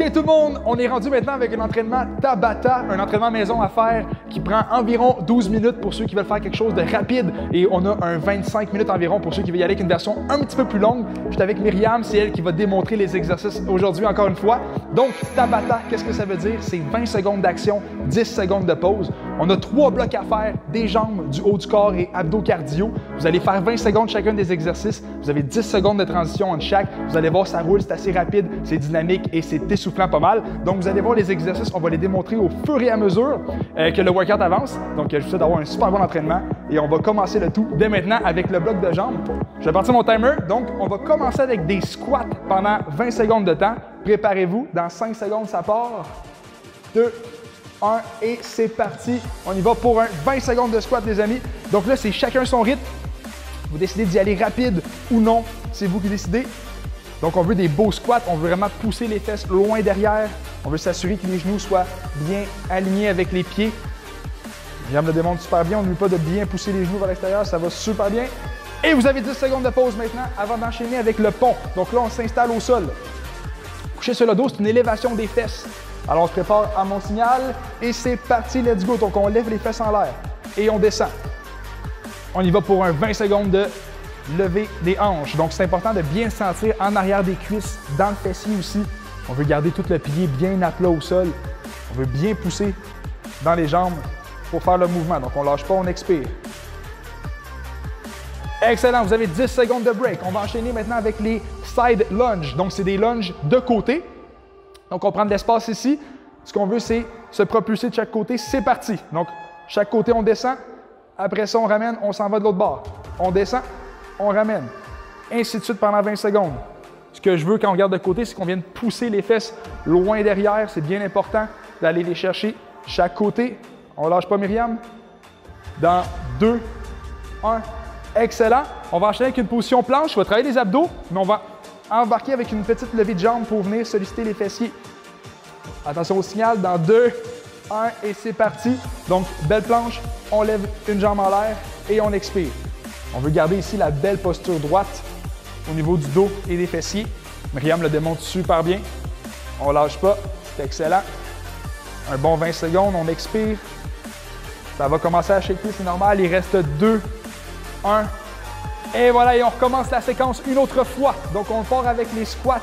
OK tout le monde, on est rendu maintenant avec un entraînement Tabata, un entraînement maison à faire qui prend environ 12 minutes pour ceux qui veulent faire quelque chose de rapide et on a un 25 minutes environ pour ceux qui veulent y aller avec une version un petit peu plus longue. Je suis avec Myriam, c'est elle qui va démontrer les exercices aujourd'hui encore une fois. Donc Tabata, qu'est-ce que ça veut dire? C'est 20 secondes d'action, 10 secondes de pause. On a 3 blocs à faire, des jambes, du haut du corps et abdos cardio. Vous allez faire 20 secondes chacun des exercices. Vous avez 10 secondes de transition entre chaque. Vous allez voir, ça roule, c'est assez rapide, c'est dynamique et c'est essoufflant pas mal. Donc, vous allez voir les exercices, on va les démontrer au fur et à mesure que le workout avance. Donc, je vous souhaite d'avoir un super bon entraînement et on va commencer le tout dès maintenant avec le bloc de jambes. Je vais partir mon timer. Donc, on va commencer avec des squats pendant 20 secondes de temps. Préparez-vous. Dans 5 secondes, ça part. 2, 1 et c'est parti. On y va pour un 20 secondes de squat, les amis. Donc là, c'est chacun son rythme. Vous décidez d'y aller rapide ou non. C'est vous qui décidez. Donc, on veut des beaux squats. On veut vraiment pousser les fesses loin derrière. On veut s'assurer que les genoux soient bien alignés avec les pieds. Myriam le démontre super bien. On n'oublie pas de bien pousser les genoux vers l'extérieur. Ça va super bien. Et vous avez 10 secondes de pause maintenant avant d'enchaîner avec le pont. Donc là, on s'installe au sol. Coucher sur le dos, c'est une élévation des fesses. Alors, on se prépare à mon signal et c'est parti, let's go. Donc, on lève les fesses en l'air et on descend. On y va pour un 20 secondes de lever des hanches. Donc, c'est important de bien se sentir en arrière des cuisses, dans le fessier aussi. On veut garder tout le pied bien à plat au sol. On veut bien pousser dans les jambes pour faire le mouvement. Donc, on ne lâche pas, on expire. Excellent, vous avez 10 secondes de break. On va enchaîner maintenant avec les side lunges. Donc, c'est des lunges de côté. Donc, on prend de l'espace ici. Ce qu'on veut, c'est se propulser de chaque côté. C'est parti. Donc, chaque côté, on descend. Après ça, on ramène, on s'en va de l'autre bord. On descend, on ramène. Ainsi de suite pendant 20 secondes. Ce que je veux quand on regarde de côté, c'est qu'on vienne pousser les fesses loin derrière. C'est bien important d'aller les chercher chaque côté. On ne lâche pas Myriam. Dans 2, 1. Excellent. On va enchaîner avec une position planche. On va travailler les abdos, mais on va embarquer avec une petite levée de jambe pour venir solliciter les fessiers. Attention au signal. Dans 2, 1 et c'est parti. Donc, belle planche. On lève une jambe en l'air et on expire. On veut garder ici la belle posture droite au niveau du dos et des fessiers. Myriam le démontre super bien. On ne lâche pas. C'est excellent. Un bon 20 secondes. On expire. Ça va commencer à shaker, c'est normal. Il reste 2, 1. Et voilà, et on recommence la séquence une autre fois. Donc, on part avec les squats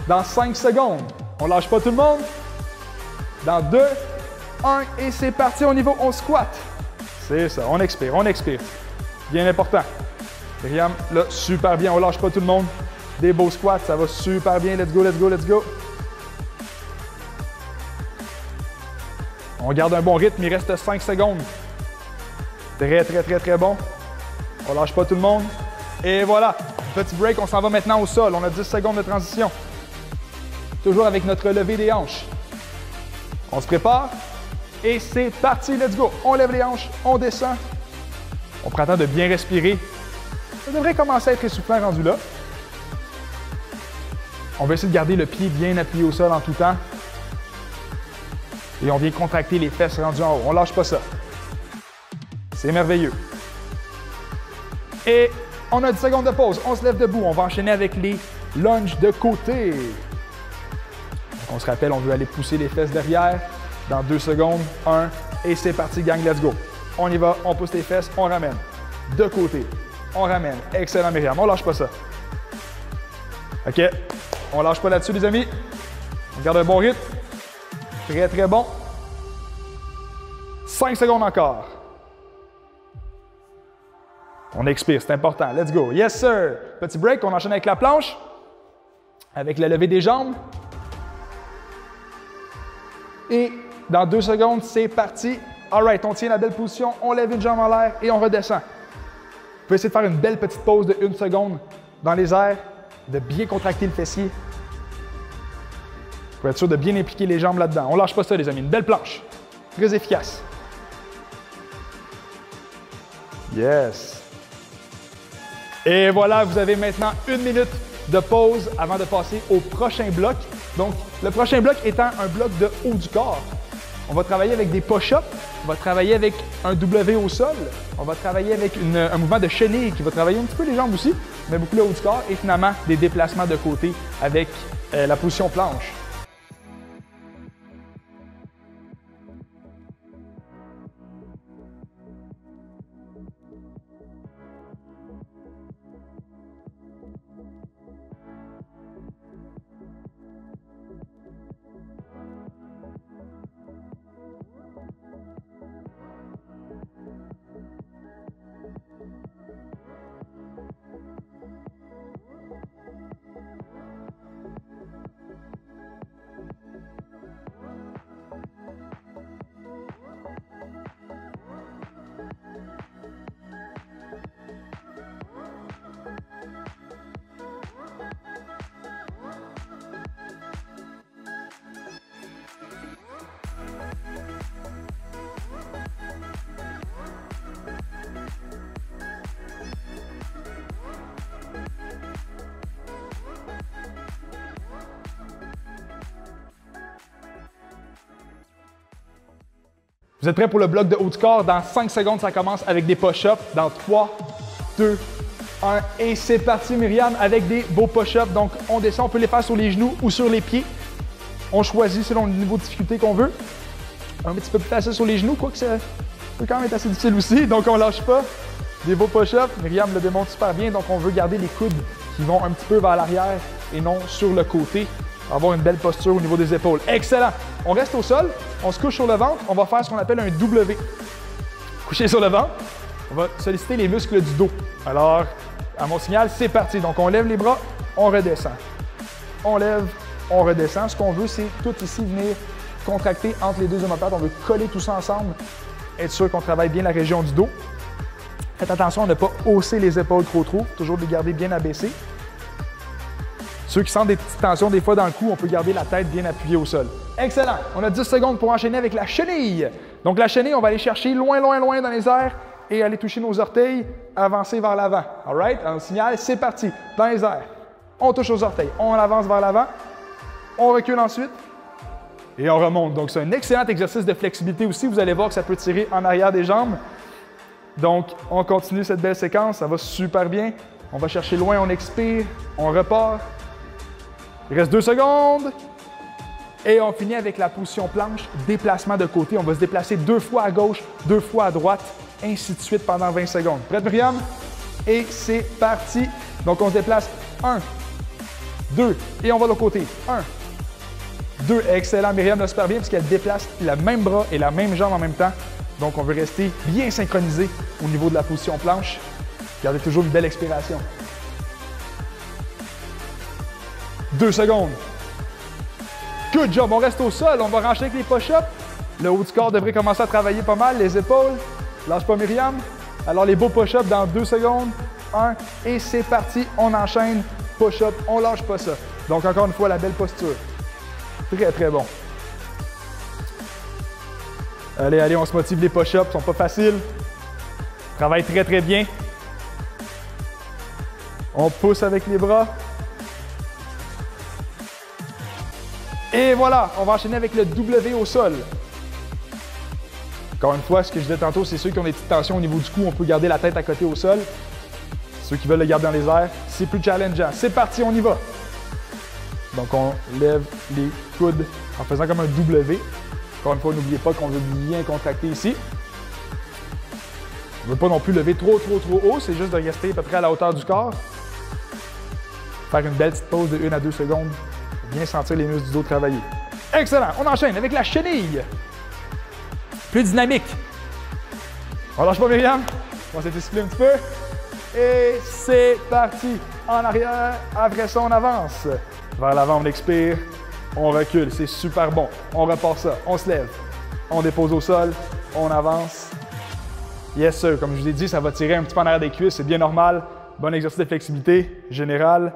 dans 5 secondes. On ne lâche pas tout le monde. Dans 2, 1 et c'est parti. Au niveau, on squatte. C'est ça, on expire, on expire. Bien important. Myriam, là, super bien. On ne lâche pas tout le monde. Des beaux squats, ça va super bien. Let's go, let's go, let's go. On garde un bon rythme, il reste 5 secondes. Très, très, très, très bon. On ne lâche pas tout le monde. Et voilà, petit break, on s'en va maintenant au sol. On a 10 secondes de transition. Toujours avec notre levée des hanches. On se prépare et c'est parti, let's go. On lève les hanches, on descend. On prend le temps de bien respirer. Ça devrait commencer à être essoufflant rendu là. On va essayer de garder le pied bien appuyé au sol en tout temps. Et on vient contracter les fesses rendues en haut. On ne lâche pas ça. C'est merveilleux. Et on a 10 secondes de pause. On se lève debout. On va enchaîner avec les lunges de côté. Donc on se rappelle, on veut aller pousser les fesses derrière. Dans 2 secondes, 1, et c'est parti, gang, let's go. On y va, on pousse les fesses, on ramène. De côté, on ramène. Excellent, Myriam, on lâche pas ça. OK, on lâche pas là-dessus, les amis. On garde un bon rythme. Très, très bon. 5 secondes encore. On expire, c'est important. Let's go. Yes, sir. Petit break, on enchaîne avec la planche. Avec la levée des jambes. Et dans 2 secondes, c'est parti. All right, on tient la belle position, on lève une jambe en l'air et on redescend. Vous pouvez essayer de faire une belle petite pause de 1 seconde dans les airs, de bien contracter le fessier. Pour être sûr de bien impliquer les jambes là-dedans. On ne lâche pas ça, les amis. Une belle planche. Très efficace. Yes. Et voilà, vous avez maintenant 1 minute de pause avant de passer au prochain bloc. Donc, le prochain bloc étant un bloc de haut du corps. On va travailler avec des push-ups, on va travailler avec un W au sol, on va travailler avec un mouvement de chenille qui va travailler un petit peu les jambes aussi, mais beaucoup le haut du corps et finalement des déplacements de côté avec la position planche. Vous êtes prêts pour le bloc de haut du corps? Dans 5 secondes, ça commence avec des push-ups. Dans 3, 2, 1 et c'est parti, Myriam, avec des beaux push-ups. Donc, on descend, on peut les faire sur les genoux ou sur les pieds. On choisit selon le niveau de difficulté qu'on veut. Un petit peu plus facile sur les genoux, quoique ça peut quand même être assez difficile aussi. Donc, on ne lâche pas. Des beaux push-ups. Myriam le démontre super bien. Donc, on veut garder les coudes qui vont un petit peu vers l'arrière et non sur le côté. Avoir une belle posture au niveau des épaules. Excellent. On reste au sol. On se couche sur le ventre. On va faire ce qu'on appelle un W. Couché sur le ventre. On va solliciter les muscles du dos. Alors, à mon signal, c'est parti. Donc, on lève les bras. On redescend. On lève. On redescend. Ce qu'on veut, c'est tout ici venir contracter entre les deux omoplates. On veut coller tout ça ensemble. Être sûr qu'on travaille bien la région du dos. Faites attention à ne pas hausser les épaules trop. Toujours les garder bien abaissées. Ceux qui sentent des petites tensions des fois dans le cou, on peut garder la tête bien appuyée au sol. Excellent! On a 10 secondes pour enchaîner avec la chenille. Donc la chenille, on va aller chercher loin dans les airs et aller toucher nos orteils, avancer vers l'avant. All right? On signale, c'est parti. Dans les airs, on touche aux orteils, on avance vers l'avant, on recule ensuite et on remonte. Donc c'est un excellent exercice de flexibilité aussi. Vous allez voir que ça peut tirer en arrière des jambes. Donc on continue cette belle séquence, ça va super bien. On va chercher loin, on expire, on repart. Il reste 2 secondes. Et on finit avec la position planche, déplacement de côté. On va se déplacer 2 fois à gauche, 2 fois à droite, ainsi de suite pendant 20 secondes. Prête, Myriam? Et c'est parti. Donc, on se déplace 1, 2, et on va de l'autre côté. 1, 2. Excellent. Myriam l'a super bien parce qu'elle déplace le même bras et la même jambe en même temps. Donc, on veut rester bien synchronisé au niveau de la position planche. Gardez toujours une belle expiration. 2 secondes. Good job. On reste au sol. On va renchaîner avec les push-ups. Le haut du corps devrait commencer à travailler pas mal. Les épaules. Lâche pas, Myriam. Alors, les beaux push-ups dans 2 secondes. 1. Et c'est parti. On enchaîne. Push-up. On lâche pas ça. Donc, encore une fois, la belle posture. Très bon. Allez, on se motive. Les push-ups sont pas faciles. Travaille très bien. On pousse avec les bras. Et voilà, on va enchaîner avec le W au sol. Encore une fois, ce que je disais tantôt, c'est ceux qui ont des petites tensions au niveau du cou, on peut garder la tête à côté au sol. Ceux qui veulent le garder dans les airs, c'est plus challengeant. C'est parti, on y va. Donc, on lève les coudes en faisant comme un W. Encore une fois, n'oubliez pas qu'on veut bien contracter ici. On ne veut pas non plus lever trop haut, c'est juste de rester à peu près à la hauteur du corps. Faire une belle petite pause de 1 à 2 secondes. Bien sentir les muscles du dos travailler. Excellent! On enchaîne avec la chenille. Plus dynamique. On lâche pas, Myriam. On va s'essouffler un petit peu. Et c'est parti. En arrière. Après ça, on avance. Vers l'avant, on expire. On recule. C'est super bon. On repart ça. On se lève. On dépose au sol. On avance. Yes, sir. Comme je vous ai dit, ça va tirer un petit peu en arrière des cuisses. C'est bien normal. Bon exercice de flexibilité général.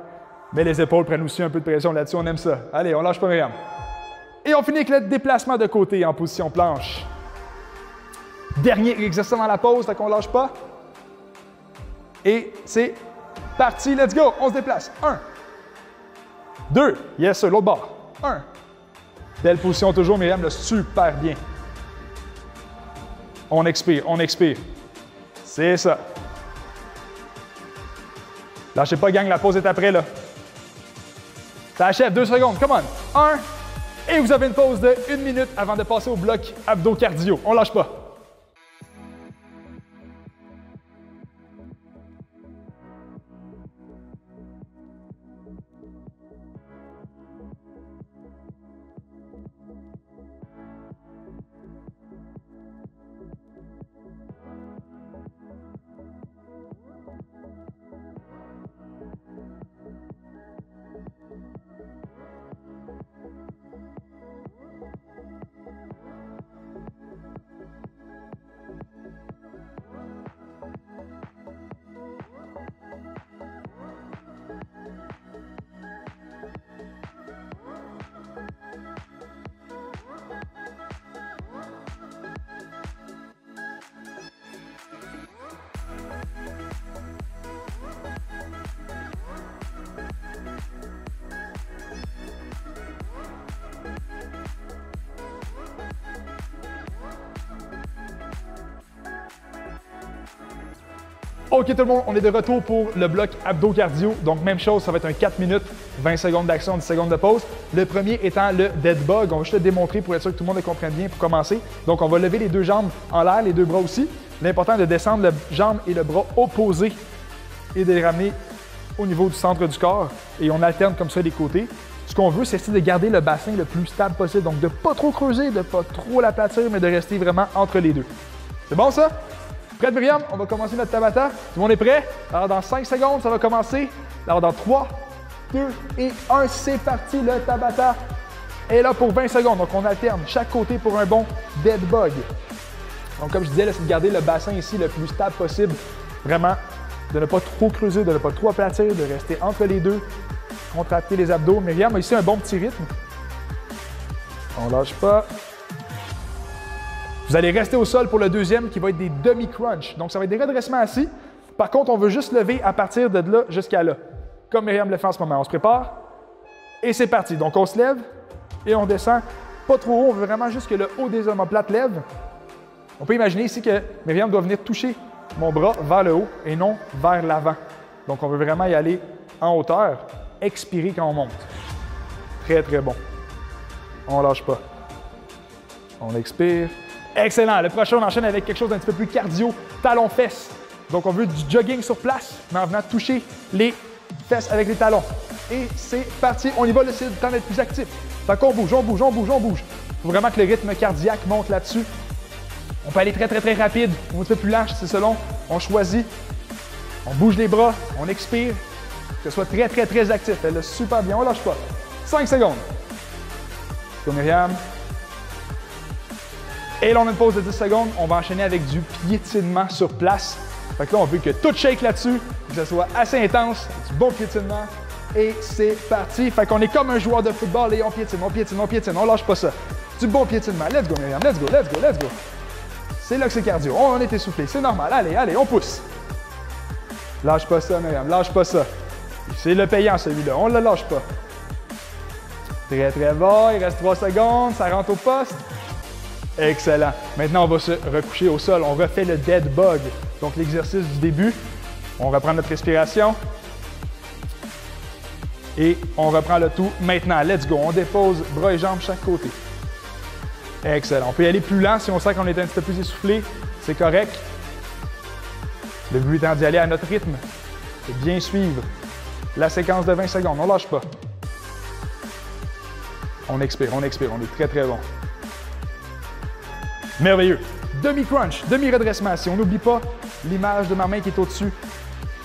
Mais les épaules prennent aussi un peu de pression là-dessus, on aime ça. Allez, on lâche pas, Myriam. Et on finit avec le déplacement de côté en position planche. Dernier exercice dans la pause, fait qu'on lâche pas. Et c'est parti, let's go! On se déplace. 1, 2, yes sir, l'autre bord. 1. Belle position toujours, Myriam, là, super bien. On expire. C'est ça. Lâchez pas, gang, la pause est après, là. Ça achève, 2 secondes, come on. 1, et vous avez une pause de 1 minute avant de passer au bloc abdos cardio. On lâche pas. OK tout le monde, on est de retour pour le bloc abdos cardio. Donc même chose, ça va être un 4 minutes, 20 secondes d'action, 10 secondes de pause. Le premier étant le dead bug. On va juste le démontrer pour être sûr que tout le monde le comprenne bien pour commencer. Donc on va lever les deux jambes en l'air, les deux bras aussi. L'important est de descendre la jambe et le bras opposés et de les ramener au niveau du centre du corps. Et on alterne comme ça les côtés. Ce qu'on veut, c'est essayer de garder le bassin le plus stable possible. Donc de ne pas trop creuser, de ne pas trop l'aplatir, mais de rester vraiment entre les deux. C'est bon ça? Prête, Myriam? On va commencer notre Tabata. Tout le monde est prêt? Alors, dans 5 secondes, ça va commencer. Alors, dans 3, 2 et 1, c'est parti, le Tabata est là pour 20 secondes. Donc, on alterne chaque côté pour un bon dead bug. Donc, comme je disais, c'est de garder le bassin ici le plus stable possible. Vraiment, de ne pas trop creuser, de ne pas trop aplatir, de rester entre les deux. Contracter les abdos. Myriam a ici un bon petit rythme. On lâche pas. Vous allez rester au sol pour le deuxième qui va être des demi-crunch. Donc, ça va être des redressements assis. Par contre, on veut juste lever à partir de là jusqu'à là. Comme Myriam le fait en ce moment. On se prépare et c'est parti. Donc, on se lève et on descend pas trop haut. On veut vraiment juste que le haut des omoplates lève. On peut imaginer ici que Myriam doit venir toucher mon bras vers le haut et non vers l'avant. Donc, on veut vraiment y aller en hauteur. Expirer quand on monte. Très, très bon. On lâche pas. On expire. Excellent. Le prochain, on enchaîne avec quelque chose d'un petit peu plus cardio, talons-fesses. Donc, on veut du jogging sur place, mais en venant toucher les fesses avec les talons. Et c'est parti. On y va, c'est le temps d'être plus actif. Fait qu'on bouge, on bouge, on bouge, on bouge. Il faut vraiment que le rythme cardiaque monte là-dessus. On peut aller très, très, très rapide ou un petit peu plus lâche, c'est selon. On choisit. On bouge les bras, on expire. Que ce soit très, très, très actif. Fais-le super bien. On lâche pas. 5 secondes. Go, Myriam. Et là, on a une pause de 10 secondes. On va enchaîner avec du piétinement sur place. Fait que là, on veut que tout shake là-dessus, que ce soit assez intense, du bon piétinement. Et c'est parti. Fait qu'on est comme un joueur de football et on piétine, on piétine, on piétine. On lâche pas ça. Du bon piétinement. Let's go, Myriam. Let's go, let's go, let's go. C'est là que c'est cardio. On est essoufflé. C'est normal. Allez, allez, on pousse. Lâche pas ça, Myriam. Lâche pas ça. C'est le payant, celui-là. On ne le lâche pas. Très, très bas. Il reste 3 secondes. Ça rentre au poste. Excellent. Maintenant, on va se recoucher au sol. On refait le dead bug. Donc, l'exercice du début. On reprend notre respiration. Et on reprend le tout maintenant. Let's go. On dépose bras et jambes chaque côté. Excellent. On peut y aller plus lent si on sent qu'on est un petit peu plus essoufflé. C'est correct. Le but étant d'y aller à notre rythme. Et bien suivre la séquence de 20 secondes. On ne lâche pas. On expire, on expire. On est très, très bon. Merveilleux. Demi-crunch, demi-redressement. Si on n'oublie pas l'image de ma main qui est au-dessus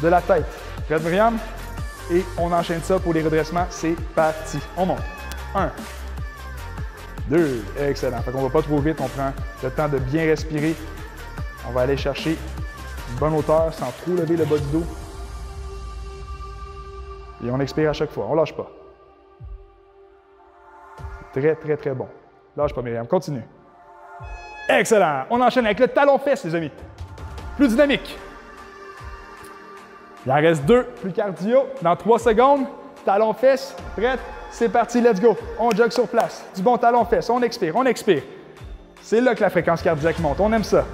de la tête. Prête, Myriam? Et on enchaîne ça pour les redressements. C'est parti. On monte. 1, 2. Excellent. Fait qu'on ne va pas trop vite. On prend le temps de bien respirer. On va aller chercher une bonne hauteur sans trop lever le bas du dos. Et on expire à chaque fois. On ne lâche pas. Très, très, très bon. Lâche pas, Myriam. Continue. Excellent. On enchaîne avec le talon-fesse, les amis. Plus dynamique. Il en reste 2. Plus cardio. Dans 3 secondes. Talon-fesse. Prête? C'est parti. Let's go. On jogue sur place. Du bon talon-fesse. On expire. On expire. C'est là que la fréquence cardiaque monte. On aime ça.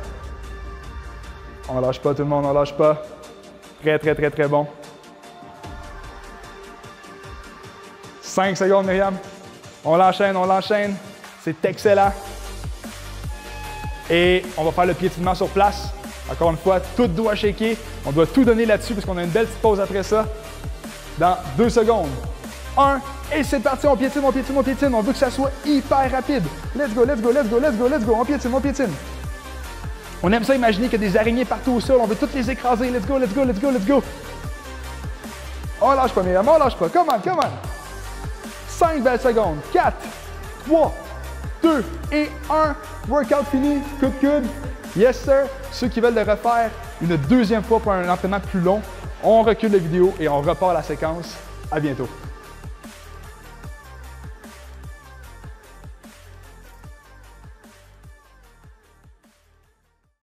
On ne lâche pas, tout le monde. On ne lâche pas. Très, très, très, très bon. 5 secondes, Myriam. On l'enchaîne, on l'enchaîne. C'est excellent. Et on va faire le piétinement sur place. Encore une fois, tout doit shaker. On doit tout donner là-dessus parce qu'on a une belle petite pause après ça. Dans 2 secondes. 1, et c'est parti. On piétine, on piétine, on piétine. On veut que ça soit hyper rapide. Let's go, let's go, let's go, let's go, let's go. On piétine, on piétine. On aime ça imaginer qu'il y a des araignées partout au sol. On veut toutes les écraser. Let's go, let's go, let's go, let's go. On lâche pas, Myriam. On lâche pas. Come on, come on. 5 belles secondes. 4, 3, 2 et 1. Workout fini. Coude. Yes, sir. Ceux qui veulent le refaire une deuxième fois pour un entraînement plus long, on recule la vidéo et on repart la séquence. À bientôt.